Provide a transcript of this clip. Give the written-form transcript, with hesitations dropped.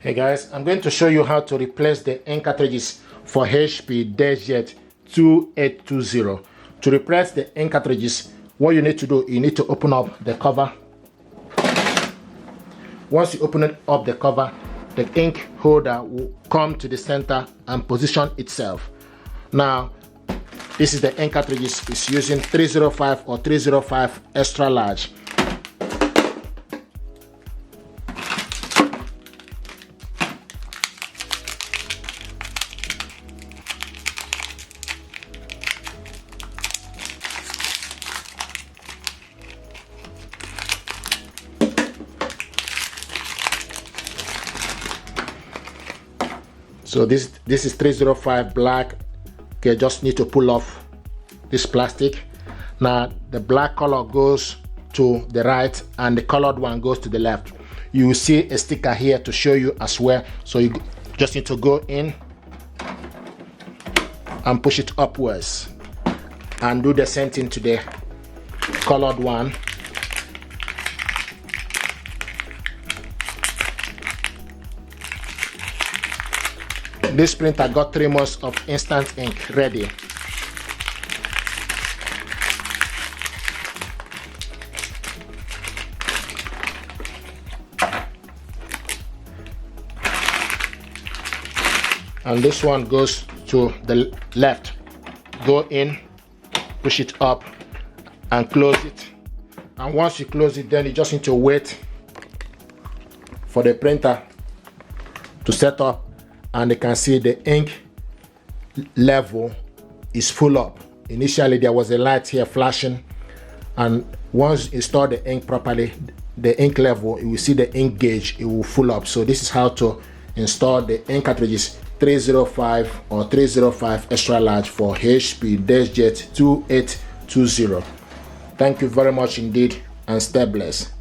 Hey guys, I'm going to show you how to replace the ink cartridges for HP Deskjet 2820. To replace the ink cartridges, what you need to do, you need to open up the cover. Once you open up the cover, the ink holder will come to the center and position itself. Now, this is the ink cartridges. It's using 305 or 305 extra large. So this is 305 black. Okay, just need to pull off this plastic. Now the black color goes to the right and the colored one goes to the left. You will see a sticker here to show you as well. So you just need to go in and push it upwards and do the same thing to the colored one. This printer got 3 months of instant ink ready. And this one goes to the left. Go in, push it up and close it. And once you close it, then you just need to wait for the printer to set up. And you can see the ink level is full up. Initially there was a light here flashing, and once you store the ink properly, the ink level, you will see the ink gauge, it will full up. So this is how to install the ink cartridges 305 or 305 extra large for HP Deskjet 2820. Thank you very much indeed, and stay blessed.